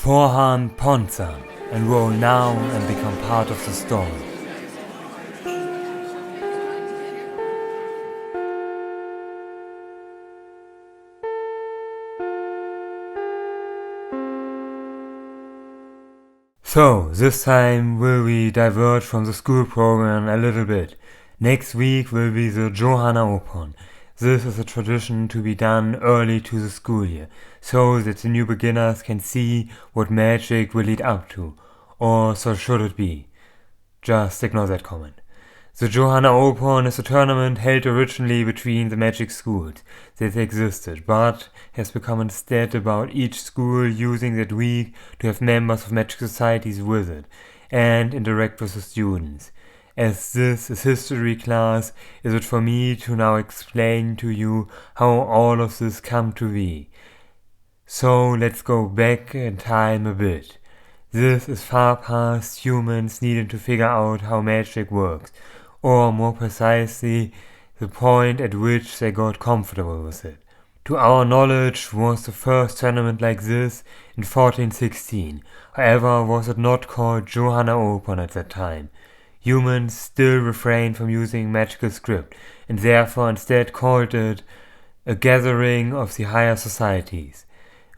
Fornhan.Ponsan, and roll now and become part of the story. So, this time we diverge from the school program a little bit. Next week will be the Johan Aopon. This is a tradition to be done early to the school year, so that the new beginners can see what magic will lead up to. Or so should it be. Just ignore that comment. The Johan Aopon is a tournament held originally between the magic schools that existed, but has become instead about each school using that week to have members of magic societies visit and interact with the students. As this is history class, is it for me to now explain to you how all of this come to be. So let's go back in time a bit. This is far past humans needing to figure out how magic works, or more precisely, the point at which they got comfortable with it. To our knowledge was the first tournament like this in 1416, however was it not called Johan Aopon at that time. Humans still refrained from using magical script, and therefore instead called it a gathering of the higher societies,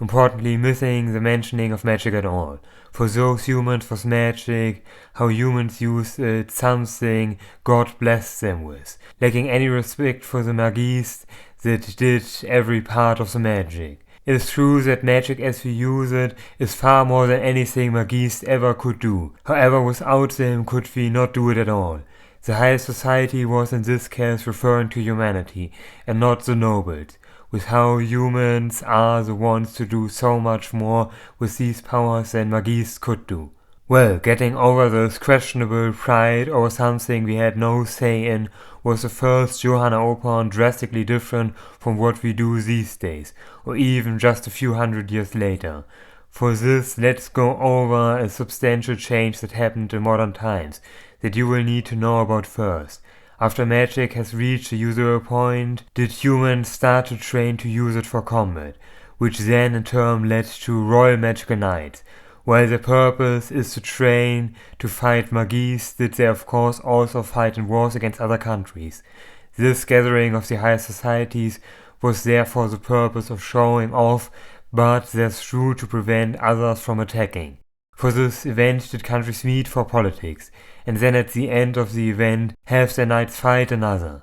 importantly missing the mentioning of magic at all. For those humans was magic, how humans used it, something God blessed them with, lacking any respect for the magists that did every part of the magic. It is true that magic as we use it is far more than anything magists ever could do. However, without them could we not do it at all. The high society was in this case referring to humanity, and not the nobles, with how humans are the ones to do so much more with these powers than magists could do. Well, getting over this questionable pride over something we had no say in was the first Johan Aopon drastically different from what we do these days, or even just a few hundred years later. For this, let's go over a substantial change that happened in modern times, that you will need to know about first. After magic has reached a usable point, did humans start to train to use it for combat, which then in turn led to royal magical knights. While their purpose is to train to fight magists, did they of course also fight in wars against other countries. This gathering of the higher societies was therefore the purpose of showing off, but that's true to prevent others from attacking. For this event did countries meet for politics, and then at the end of the event have their knights fight another.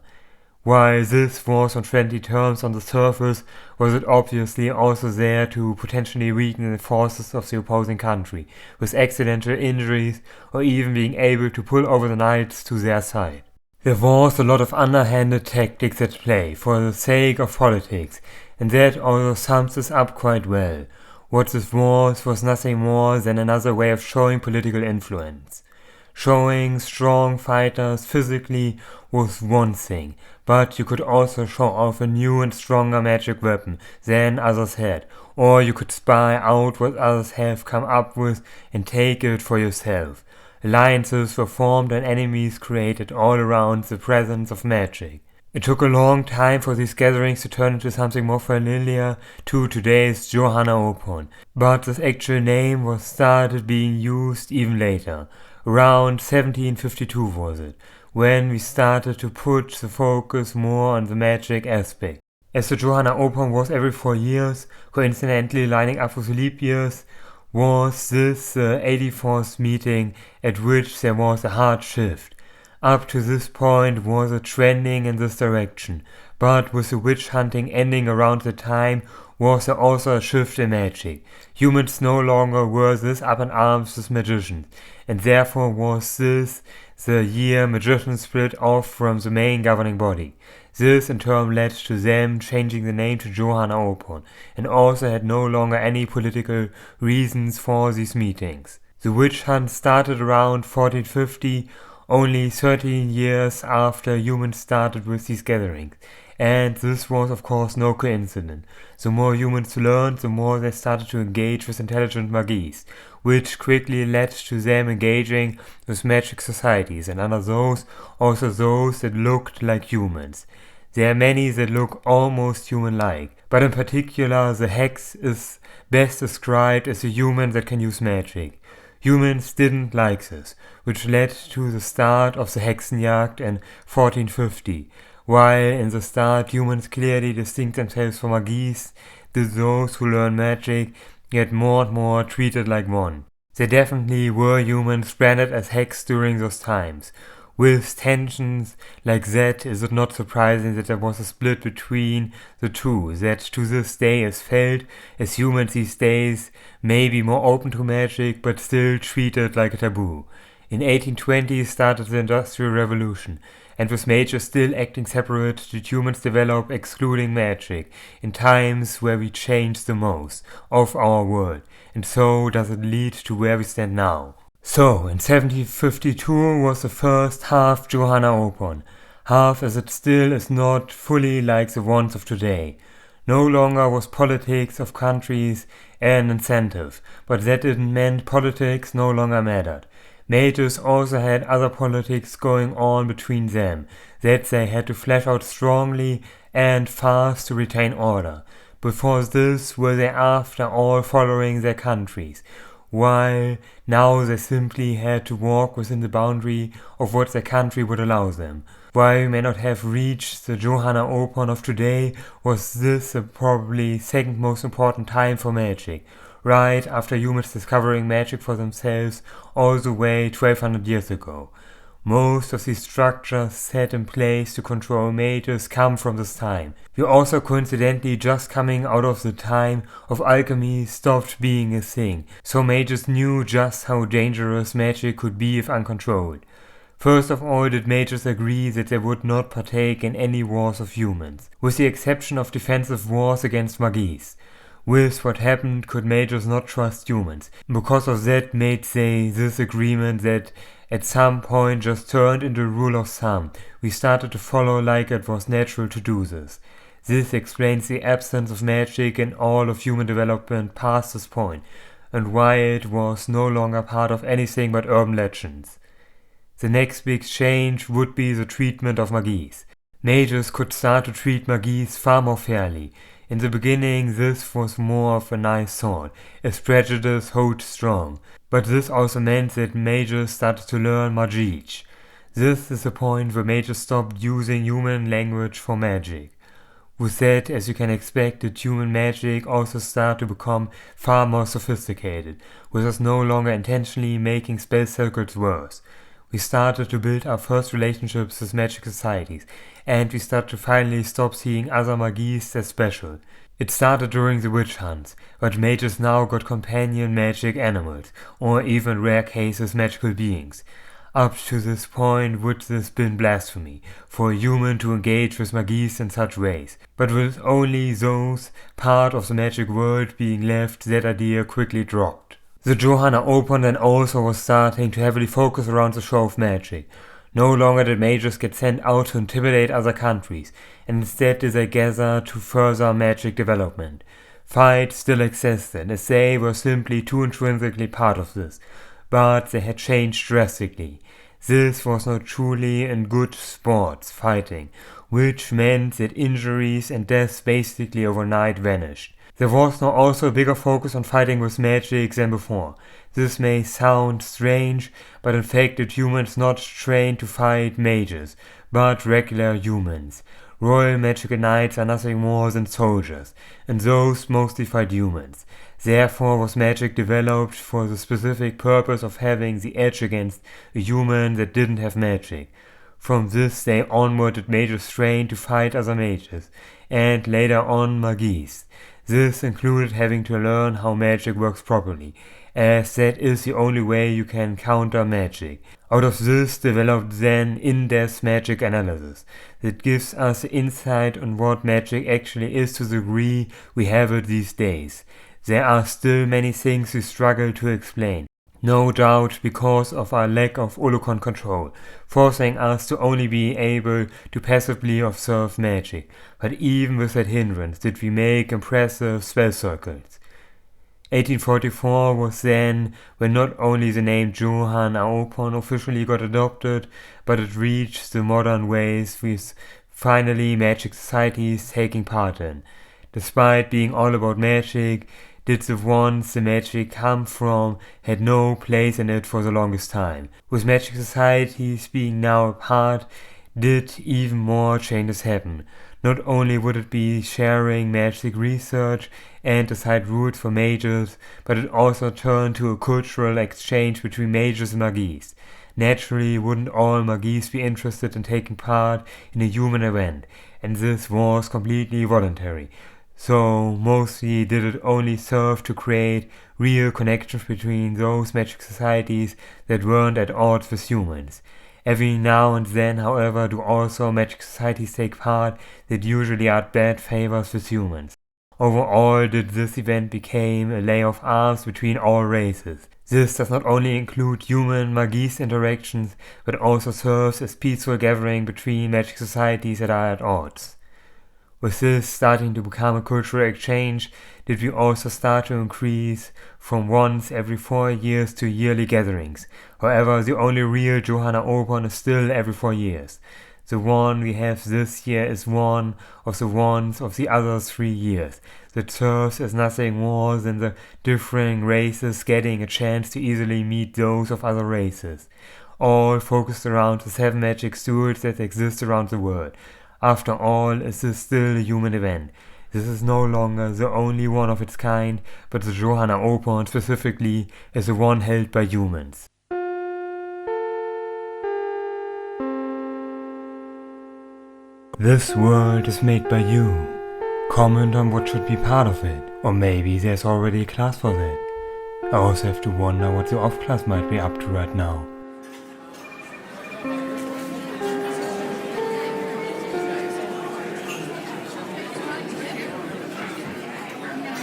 While this was on friendly terms on the surface, was it obviously also there to potentially weaken the forces of the opposing country, with accidental injuries or even being able to pull over the knights to their side. There was a lot of underhanded tactics at play for the sake of politics, and that also sums this up quite well. What this was nothing more than another way of showing political influence. Showing strong fighters physically was one thing, but you could also show off a new and stronger magic weapon than others had, or you could spy out what others have come up with and take it for yourself. Alliances were formed and enemies created all around the presence of magic. It took a long time for these gatherings to turn into something more familiar to today's Johan Aopon, but this actual name was started being used even later. Around 1752 was it, when we started to put the focus more on the magic aspect. As the Johan Aopon was every 4 years, coincidentally lining up with the leap years, was this the 84th meeting at which there was a hard shift. Up to this point was it trending in this direction, but with the witch hunting ending around the time was there also a shift in magic. Humans no longer were this up in arms with magicians, and therefore was this the year magicians split off from the main governing body. This in turn led to them changing the name to Johan Aopon, and also had no longer any political reasons for these meetings. The witch hunt started around 1450, only 13 years after humans started with these gatherings. And this was of course no coincidence. The more humans learned, the more they started to engage with intelligent magists, which quickly led to them engaging with magic societies, and under those, also those that looked like humans. There are many that look almost human-like, but in particular the hex is best described as a human that can use magic. Humans didn't like this, which led to the start of the Hexenjagd in 1450. While in the start humans clearly distinct themselves from Magists, those who learn magic get more and more treated like one. There definitely were humans branded as hexed during those times. With tensions like that, is it not surprising that there was a split between the two, that to this day is felt as humans these days may be more open to magic but still treated like a taboo. In 1820 started the Industrial Revolution, and with mages still acting separate, did humans develop excluding magic in times where we changed the most of our world, and so does it lead to where we stand now. So, in 1752 was the first half Johan Aopon, half as it still is not fully like the ones of today. No longer was politics of countries an incentive, but that didn't mean politics no longer mattered. Mages also had other politics going on between them, that they had to flesh out strongly and fast to retain order. Before this were they after all following their countries, while now they simply had to walk within the boundary of what their country would allow them. While we may not have reached the Johan Aopon of today, was this the probably second most important time for magic, right after humans discovering magic for themselves all the way 1200 years ago. Most of these structures set in place to control mages come from this time. We're also coincidentally just coming out of the time of alchemy stopped being a thing, so mages knew just how dangerous magic could be if uncontrolled. First of all, did mages agree that they would not partake in any wars of humans, with the exception of defensive wars against Magists. With what happened, could mages not trust humans. Because of that made they this agreement that at some point just turned into a rule of thumb. We started to follow like it was natural to do this. This explains the absence of magic in all of human development past this point, and why it was no longer part of anything but urban legends. The next big change would be the treatment of Magists. Mages could start to treat Magists far more fairly. In the beginning this was more of a nice thought, as prejudice holds strong, but this also meant that mages started to learn Magic. This is the point where mages stopped using human language for magic. With that, as you can expect, did human magic also start to become far more sophisticated, with us no longer intentionally making spell circles worse. We started to build our first relationships with magic societies, and we started to finally stop seeing other Magists as special. It started during the witch hunts, but mages now got companion magic animals, or even rare cases magical beings. Up to this point would this been blasphemy, for a human to engage with Magists in such ways, but with only those part of the magic world being left, that idea quickly dropped. The Johan Aopon then also was starting to heavily focus around the show of magic. No longer did mages get sent out to intimidate other countries, and instead did they gather to further magic development. Fights still existed, as they were simply too intrinsically part of this, but they had changed drastically. This was not truly in good sports fighting, which meant that injuries and deaths basically overnight vanished. There was now also a bigger focus on fighting with magic than before. This may sound strange, but in fact did humans not trained to fight mages, but regular humans. Royal magical knights are nothing more than soldiers, and those mostly fight humans. Therefore was magic developed for the specific purpose of having the edge against a human that didn't have magic. From this day onward did mages train to fight other mages, and later on Magists. This included having to learn how magic works properly, as that is the only way you can counter magic. Out of this developed then in-depth magic analysis that gives us insight on what magic actually is to the degree we have it these days. There are still many things we struggle to explain, no doubt because of our lack of holocron control, forcing us to only be able to passively observe magic, but even with that hindrance did we make impressive spell circles. 1844 was then when not only the name Johan Aopon officially got adopted, but it reached the modern ways with finally magic societies taking part in. Despite being all about magic, did the ones the magic come from had no place in it for the longest time. With magic societies being now apart, did even more changes happen. Not only would it be sharing magic research and decide rules for mages, but it also turned to a cultural exchange between mages and magies. Naturally, wouldn't all magies be interested in taking part in a human event, and this was completely voluntary. So mostly did it only serve to create real connections between those magic societies that weren't at odds with humans. Every now and then, however, do also magic societies take part that usually are at bad favors with humans. Overall, did this event became a lay of arms between all races. This does not only include human-magies interactions, but also serves as peaceful gathering between magic societies that are at odds. With this starting to become a cultural exchange, did we also start to increase from once every 4 years to yearly gatherings. However, the only real Johan Aopon is still every 4 years. The one we have this year is one of the ones of the other 3 years, that serves as nothing more than the differing races getting a chance to easily meet those of other races, all focused around the 7 magic schools that exist around the world. After all, is this still a human event? This is no longer the only one of its kind, but the Johan Aopon specifically is the one held by humans. This world is made by you. Comment on what should be part of it, or maybe there's already a class for that. I also have to wonder what the off class might be up to right now.